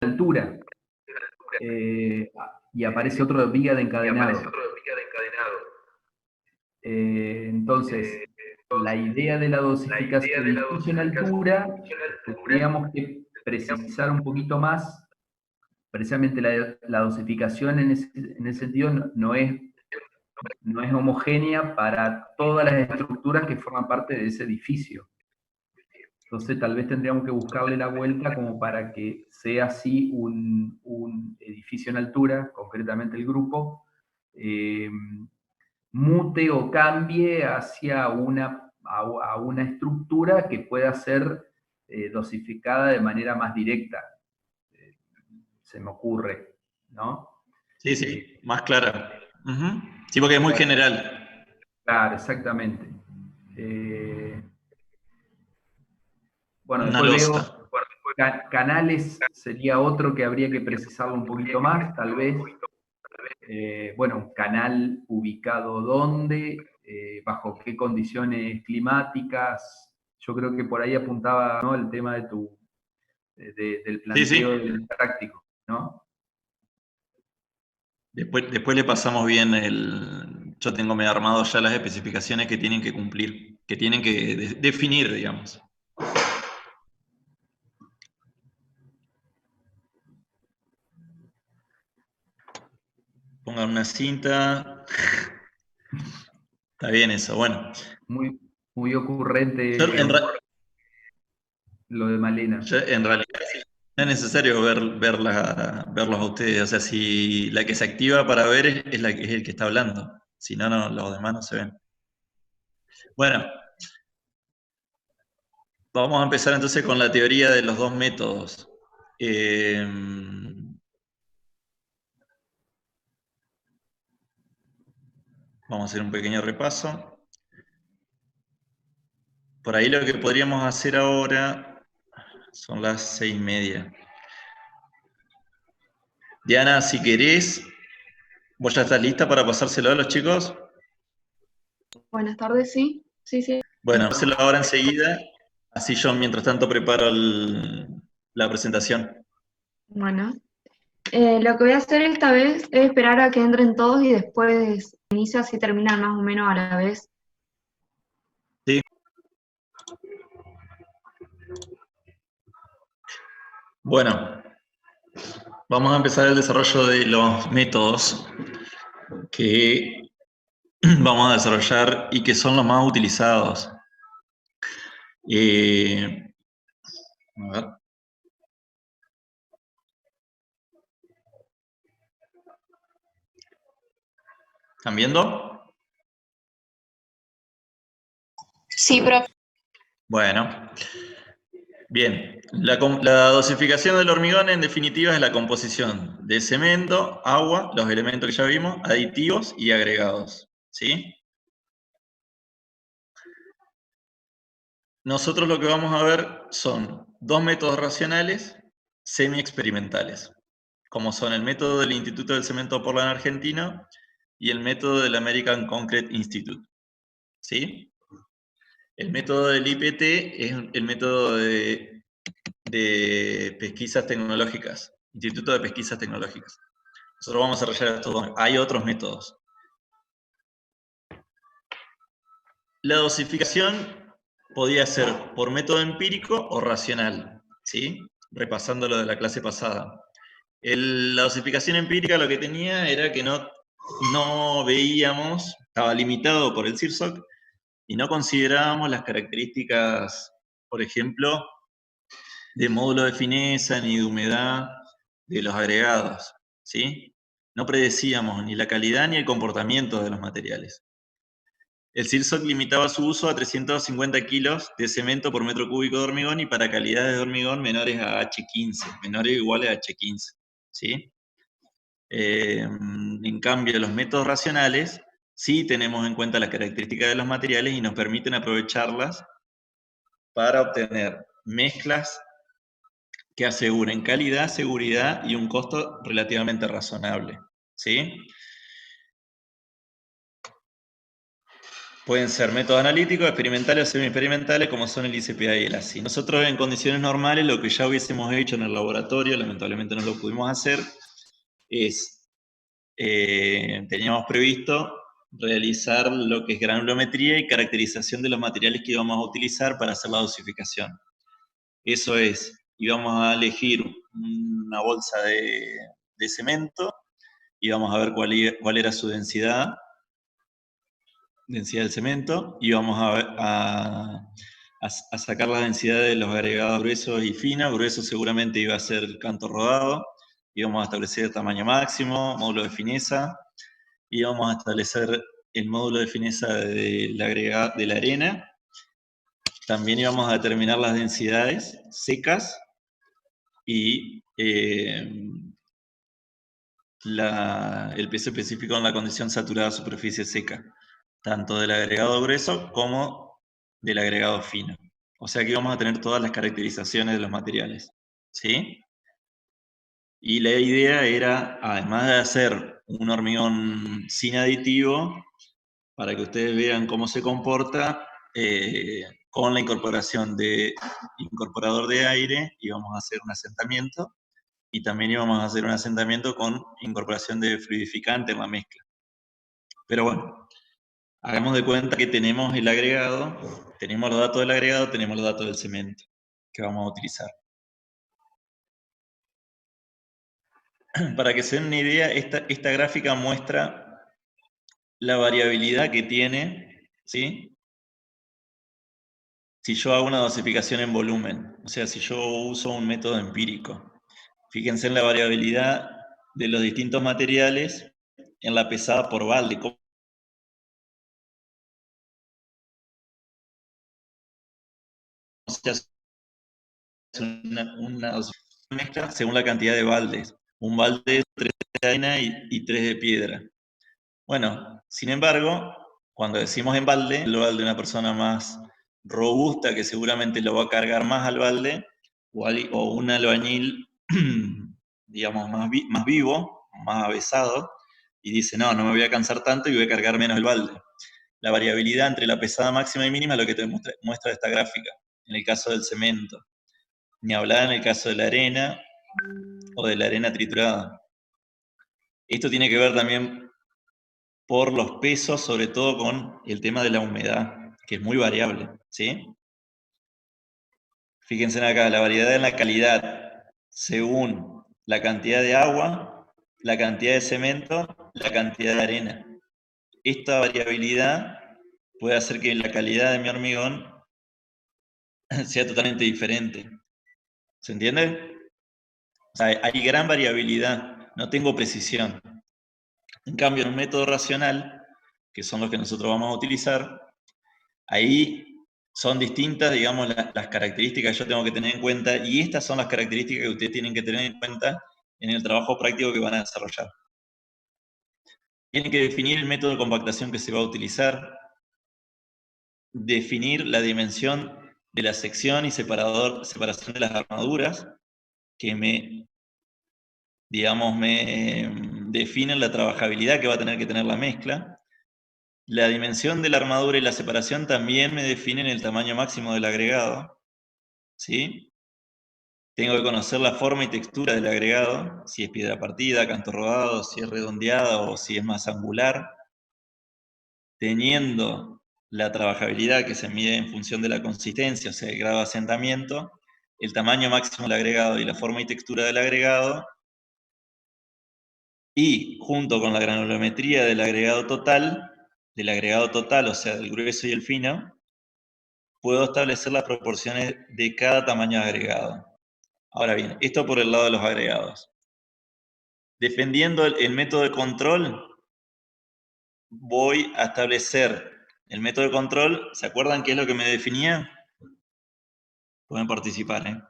altura. Y aparece otro de viga de encadenado. Entonces, la idea de la dosificación de edificio en altura, tendríamos que precisar un poquito más. Precisamente la dosificación en ese sentido no es homogénea para todas las estructuras que forman parte de ese edificio. Entonces tal vez tendríamos que buscarle la vuelta como para que sea así un edificio en altura, concretamente el grupo, mute o cambie hacia a una estructura que pueda ser dosificada de manera más directa. Se me ocurre, ¿no? Sí, sí, más clara. Sí, porque es muy general. Claro, exactamente. Bueno, Una después losa. veo canales, sería otro que habría que precisarlo un poquito más, tal vez. Bueno, un canal ubicado dónde, bajo qué condiciones climáticas. Yo creo que por ahí apuntaba, ¿no?, el tema del Sí, sí. planteo del práctico, ¿no? Después le pasamos bien yo tengo medio armado ya las especificaciones que tienen que cumplir, que tienen que definir, digamos. Pongan una cinta. Está bien eso, bueno. Muy ocurrente Yo lo de Malena. en realidad no es necesario verlos a ustedes. O sea, si la que se activa para ver es la que es el que está hablando. Si no, los demás no se ven. Bueno, vamos a empezar entonces con la teoría de los dos métodos. Vamos a hacer un pequeño repaso. Por ahí lo que podríamos hacer ahora son las 6:30. Diana, si querés, ¿vos ya estás lista para pasárselo a los chicos? Buenas tardes, sí. Sí, sí. Bueno, hacerlo ahora enseguida, así yo mientras tanto preparo la presentación. Bueno, lo que voy a hacer esta vez es esperar a que entren todos y después inicio, así terminan más o menos a la vez. ¿Sí? Bueno, vamos a empezar el desarrollo de los métodos que vamos a desarrollar y que son los más utilizados. A ver. ¿Están viendo? Sí, profe. Bueno, bien. La dosificación del hormigón, en definitiva, es la composición de cemento, agua, los elementos que ya vimos, aditivos y agregados. ¿Sí? Nosotros lo que vamos a ver son dos métodos racionales semi-experimentales, como son el método del Instituto del Cemento Portland argentino y el método del American Concrete Institute. ¿Sí? El método del IPT es el método de pesquisas tecnológicas, Instituto de Pesquisas Tecnológicas. Nosotros vamos a desarrollar estos dos. Hay otros métodos. La dosificación podía ser por método empírico o racional, ¿sí? Repasando lo de la clase pasada. La dosificación empírica lo que tenía era que no veíamos, estaba limitado por el CIRSOC, y no considerábamos las características, por ejemplo, de módulo de fineza ni de humedad de los agregados, ¿sí? No predecíamos ni la calidad ni el comportamiento de los materiales. El CIRSOC limitaba su uso a 350 kilos de cemento por metro cúbico de hormigón y para calidades de hormigón menores a H15, menores o iguales a H15, ¿sí? En cambio, los métodos racionales sí tenemos en cuenta las características de los materiales y nos permiten aprovecharlas para obtener mezclas que aseguren calidad, seguridad y un costo relativamente razonable, ¿sí? pueden ser métodos analíticos, experimentales o semi-experimentales, como son el ICPA y el ASI. Nosotros en condiciones normales, lo que ya hubiésemos hecho en el laboratorio, lamentablemente no lo pudimos hacer, es, teníamos previsto realizar lo que es granulometría y caracterización de los materiales que íbamos a utilizar para hacer la dosificación. Eso es, íbamos a elegir una bolsa de cemento, íbamos a ver cuál era su densidad del cemento, y vamos a sacar la densidad de los agregados gruesos y finos. Grueso seguramente iba a ser canto rodado, íbamos a establecer el tamaño máximo, módulo de fineza, y vamos a establecer el módulo de fineza de la arena. También íbamos a determinar las densidades secas y el peso específico en la condición saturada superficie seca, tanto del agregado grueso como del agregado fino. O sea que vamos a tener todas las caracterizaciones de los materiales, ¿sí? Y la idea era, además de hacer un hormigón sin aditivo, para que ustedes vean cómo se comporta, con la incorporación de incorporador de aire, íbamos a hacer un asentamiento, y también íbamos a hacer un asentamiento con incorporación de fluidificante en la mezcla. Pero bueno, hagamos de cuenta que tenemos el agregado, tenemos los datos del agregado, tenemos los datos del cemento que vamos a utilizar. Para que se den una idea, esta gráfica muestra la variabilidad que tiene, ¿sí? Si yo hago una dosificación en volumen, o sea, si yo uso un método empírico. Fíjense en la variabilidad de los distintos materiales en la pesada por balde. ¿Cómo se hace una mezcla? Según la cantidad de baldes. Un balde es 3 de arena y 3 de piedra. Bueno, sin embargo, cuando decimos en balde, el balde de una persona más robusta, que seguramente lo va a cargar más al balde, o un albañil, digamos, más vivo, más avesado, y dice, no me voy a cansar tanto y voy a cargar menos el balde. La variabilidad entre la pesada máxima y mínima es lo que te muestra esta gráfica, en el caso del cemento. Ni hablar en el caso de la arena, o de la arena triturada. Esto tiene que ver también por los pesos, sobre todo con el tema de la humedad, que es muy variable, ¿sí? Fíjense acá, la variedad en la calidad, según la cantidad de agua, la cantidad de cemento, la cantidad de arena. Esta variabilidad puede hacer que la calidad de mi hormigón sea totalmente diferente. ¿Se entiende? O sea, hay gran variabilidad, no tengo precisión. En cambio, en un método racional, que son los que nosotros vamos a utilizar, ahí son distintas, digamos, las características que yo tengo que tener en cuenta, y estas son las características que ustedes tienen que tener en cuenta en el trabajo práctico que van a desarrollar. Tienen que definir el método de compactación que se va a utilizar, definir la dimensión de la sección y separación de las armaduras, que me definen la trabajabilidad que va a tener que tener la mezcla. La dimensión de la armadura y la separación también me definen el tamaño máximo del agregado, ¿sí? Tengo que conocer la forma y textura del agregado, si es piedra partida, canto rodado, si es redondeado o si es más angular. Teniendo la trabajabilidad que se mide en función de la consistencia, o sea, el grado de asentamiento, el tamaño máximo del agregado y la forma y textura del agregado, y junto con la granulometría del agregado total, o sea, del grueso y el fino, puedo establecer las proporciones de cada tamaño de agregado. Ahora bien, esto por el lado de los agregados. Defendiendo el método de control, voy a establecer el método de control. ¿Se acuerdan qué es lo que me definía? Pueden participar, ¿eh?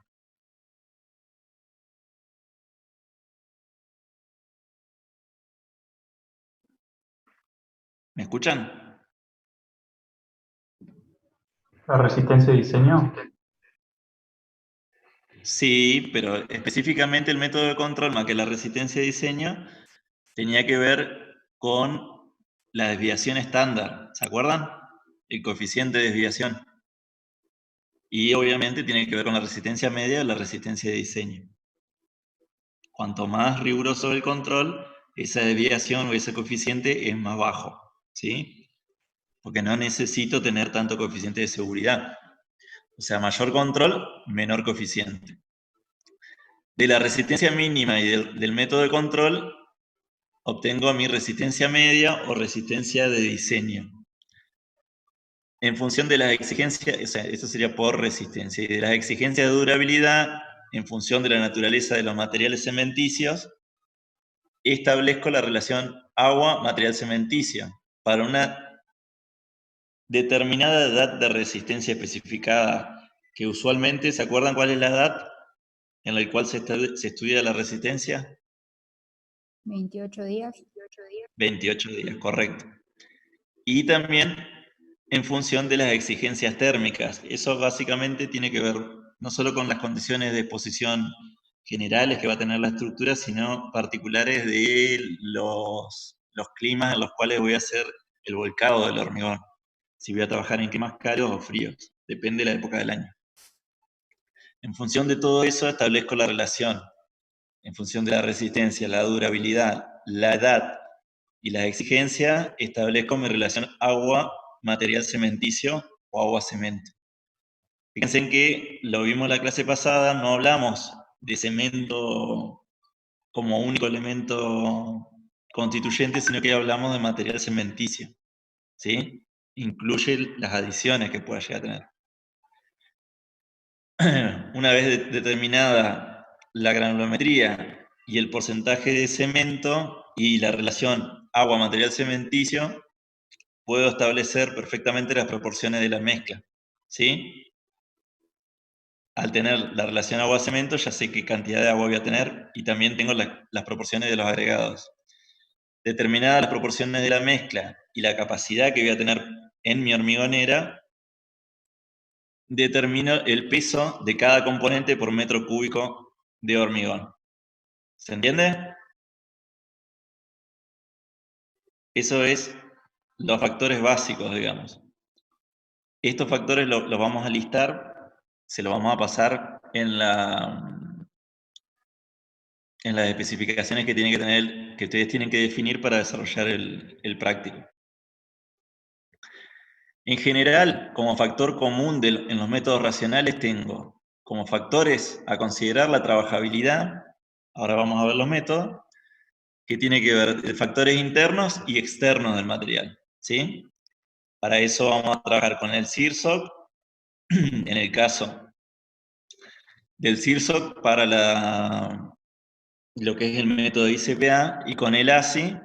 ¿Me escuchan? ¿La resistencia de diseño? Sí, pero específicamente el método de control, más que la resistencia de diseño, tenía que ver con la desviación estándar. ¿Se acuerdan? el coeficiente de desviación. Y obviamente tiene que ver con la resistencia media o la resistencia de diseño. Cuanto más riguroso el control, esa desviación o ese coeficiente es más bajo, ¿sí? Porque no necesito tener tanto coeficiente de seguridad. O sea, mayor control, menor coeficiente. De la resistencia mínima y del método de control, obtengo mi resistencia media o resistencia de diseño. En función de las exigencias, o sea, eso sería por resistencia, y de las exigencias de durabilidad, en función de la naturaleza de los materiales cementicios, establezco la relación agua-material cementicio para una determinada edad de resistencia especificada, que usualmente, ¿se acuerdan cuál es la edad en la cual se estudia la resistencia? 28 días. 28 días, correcto. Y también en función de las exigencias térmicas. Eso básicamente tiene que ver no solo con las condiciones de exposición generales que va a tener la estructura, sino particulares de los climas en los cuales voy a hacer el volcado del hormigón. Si voy a trabajar en climas cálidos o fríos, depende de la época del año. En función de todo eso establezco la relación. En función de la resistencia, la durabilidad, la edad y la exigencia, establezco mi relación agua-material cementicio o agua-cemento. Fíjense en que lo vimos en la clase pasada, no hablamos de cemento como único elemento constituyente, sino que hablamos de material cementicio, ¿sí? Incluye las adiciones que pueda llegar a tener. Una vez determinada la granulometría y el porcentaje de cemento y la relación agua-material cementicio, puedo establecer perfectamente las proporciones de la mezcla, ¿sí? Al tener la relación agua-cemento, ya sé qué cantidad de agua voy a tener y también tengo las proporciones de los agregados. Determinadas las proporciones de la mezcla y la capacidad que voy a tener en mi hormigonera, determino el peso de cada componente por metro cúbico de hormigón. ¿Se entiende? Eso es los factores básicos, digamos. Estos factores los vamos a listar, se los vamos a pasar en las especificaciones que tienen que tener, que ustedes tienen que definir para desarrollar el práctico. En general, como factor común en los métodos racionales tengo como factores a considerar la trabajabilidad, ahora vamos a ver los métodos, que tiene que ver de factores internos y externos del material, ¿sí? Para eso vamos a trabajar con el CIRSOC, en el caso del CIRSOC para lo que es el método ICPA, y con el ASI,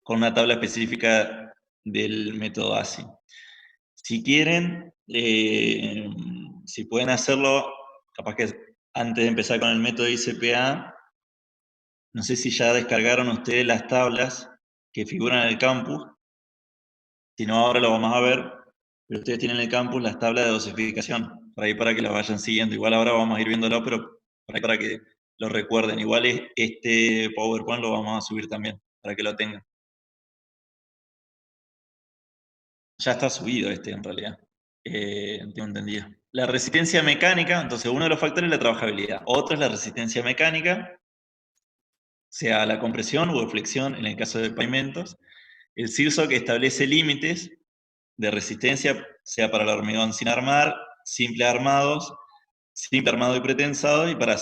con una tabla específica del método ASI. Si quieren, si pueden hacerlo, capaz que antes de empezar con el método ICPA, no sé si ya descargaron ustedes las tablas que figuran en el campus. Si no, ahora lo vamos a ver, pero ustedes tienen en el campus las tablas de dosificación, por ahí para que las vayan siguiendo. Igual ahora vamos a ir viéndolo, pero para que lo recuerden. Igual este PowerPoint lo vamos a subir también, para que lo tengan. Ya está subido en realidad, tengo entendido. La resistencia mecánica, entonces uno de los factores es la trabajabilidad. Otro es la resistencia mecánica, sea la compresión o flexión en el caso de pavimentos. El CIRSOC establece límites de resistencia, sea para el hormigón sin armar, simple armado y pretensado, y para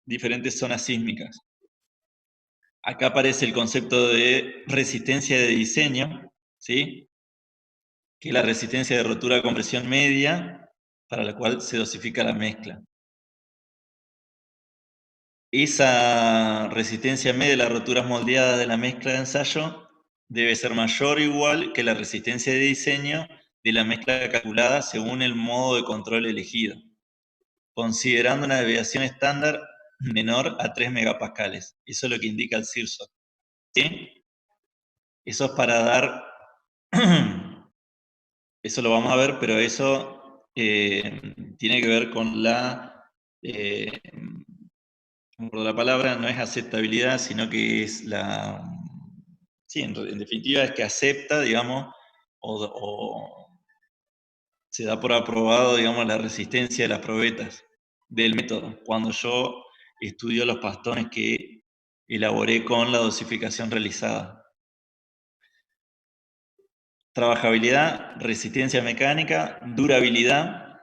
diferentes zonas sísmicas. Acá aparece el concepto de resistencia de diseño, ¿sí? Que es la resistencia de rotura de compresión media, para la cual se dosifica la mezcla. Esa resistencia media de las roturas moldeadas de la mezcla de ensayo debe ser mayor o igual que la resistencia de diseño de la mezcla calculada según el modo de control elegido, considerando una desviación estándar menor a 3 megapascales. Eso es lo que indica el CIRSOC, ¿sí? Eso es para dar... Eso lo vamos a ver, pero eso tiene que ver con la palabra, no es aceptabilidad, sino que es sí, en definitiva es que acepta, digamos, o se da por aprobado, digamos, la resistencia de las probetas del método, cuando yo estudio los pastones que elaboré con la dosificación realizada. Trabajabilidad, resistencia mecánica, durabilidad.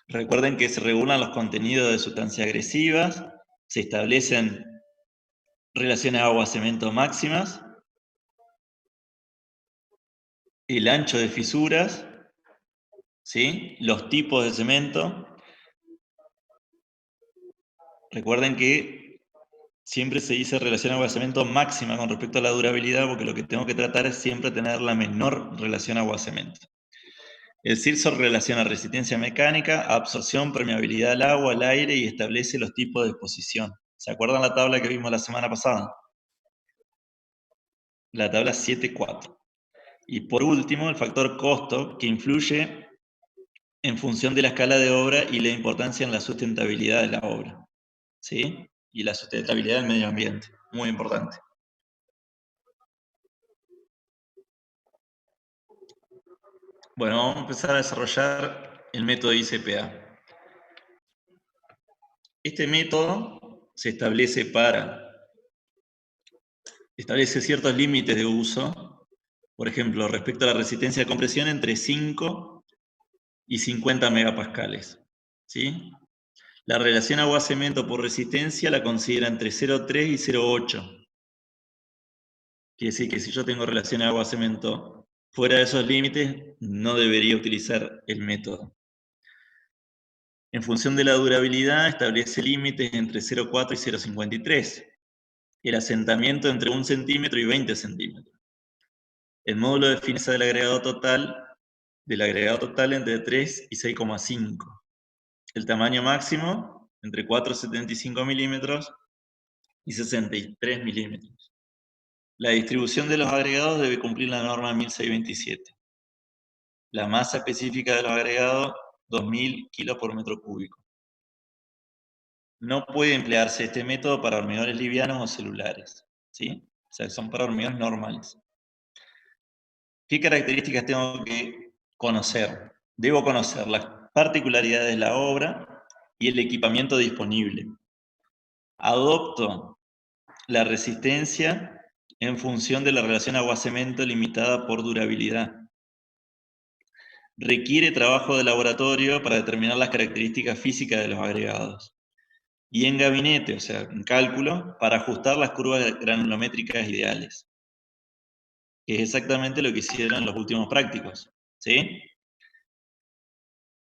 Recuerden que se regulan los contenidos de sustancias agresivas, se establecen relaciones agua-cemento máximas, el ancho de fisuras, ¿sí? Los tipos de cemento. Recuerden que siempre se dice relación agua-cemento máxima con respecto a la durabilidad, porque lo que tengo que tratar es siempre tener la menor relación agua-cemento. El CIRSO relaciona resistencia mecánica, absorción, permeabilidad al agua, al aire y establece los tipos de exposición. ¿Se acuerdan la tabla que vimos la semana pasada? La tabla 7.4. Y por último, el factor costo, que influye en función de la escala de obra y la importancia en la sustentabilidad de la obra, ¿sí? Y la sustentabilidad del medio ambiente, muy importante. Bueno, vamos a empezar a desarrollar el método ICPA. Este método se establece ciertos límites de uso, por ejemplo, respecto a la resistencia de compresión entre 5 y 50 megapascales, ¿sí? La relación agua-cemento por resistencia la considera entre 0,3 y 0,8. Quiere decir que si yo tengo relación agua-cemento fuera de esos límites, no debería utilizar el método. En función de la durabilidad, establece límites entre 0,4 y 0,53. El asentamiento entre 1 centímetro y 20 centímetros. El módulo de fineza del agregado total entre 3 y 6,5. El tamaño máximo entre 4,75 milímetros y 63 milímetros. La distribución de los agregados debe cumplir la norma 1627. La masa específica de los agregados, 2000 kilos por metro cúbico. No puede emplearse este método para hormigones livianos o celulares, ¿sí? O sea, son para hormigones normales. ¿Qué características tengo que conocer? Debo conocer las particularidades de la obra y el equipamiento disponible. Adopto la resistencia en función de la relación agua-cemento limitada por durabilidad. Requiere trabajo de laboratorio para determinar las características físicas de los agregados. Y en gabinete, o sea, en cálculo, para ajustar las curvas granulométricas ideales. Que es exactamente lo que hicieron los últimos prácticos, ¿sí?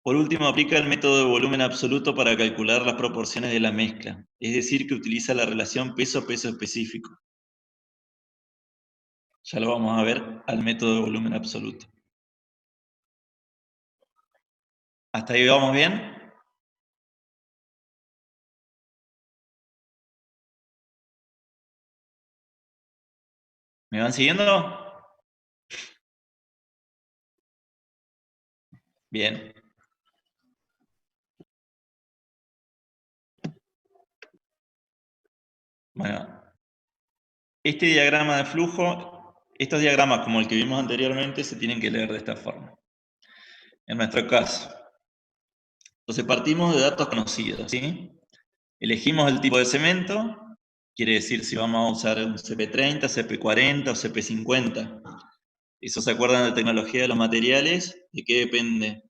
Por último, aplica el método de volumen absoluto para calcular las proporciones de la mezcla, es decir, que utiliza la relación peso-peso específico. Ya lo vamos a ver al método de volumen absoluto. ¿Hasta ahí vamos bien? ¿Me van siguiendo? Bien. Bueno, este diagrama de flujo, estos diagramas como el que vimos anteriormente se tienen que leer de esta forma. En nuestro caso, entonces partimos de datos conocidos, ¿sí? Elegimos el tipo de cemento, quiere decir si vamos a usar un CP30, CP40 o CP50. ¿Eso se acuerdan de tecnología de los materiales? ¿De qué depende?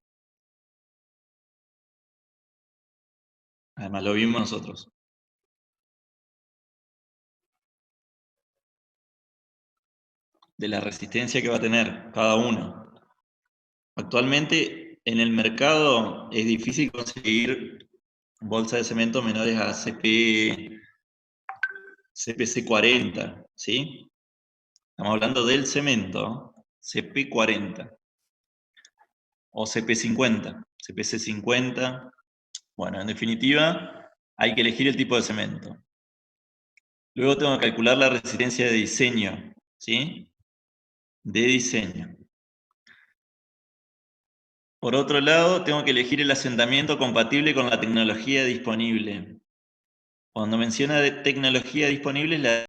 Además lo vimos nosotros. De la resistencia que va a tener cada uno. Actualmente en el mercado es difícil conseguir bolsas de cemento menores a CPC40, ¿sí? Estamos hablando del cemento, CP40 o CP50, CPC50. Bueno, en definitiva, hay que elegir el tipo de cemento. Luego tengo que calcular la resistencia de diseño, ¿sí? De diseño. Por otro lado, tengo que elegir el asentamiento compatible con la tecnología disponible. Cuando menciona de tecnología disponible, es la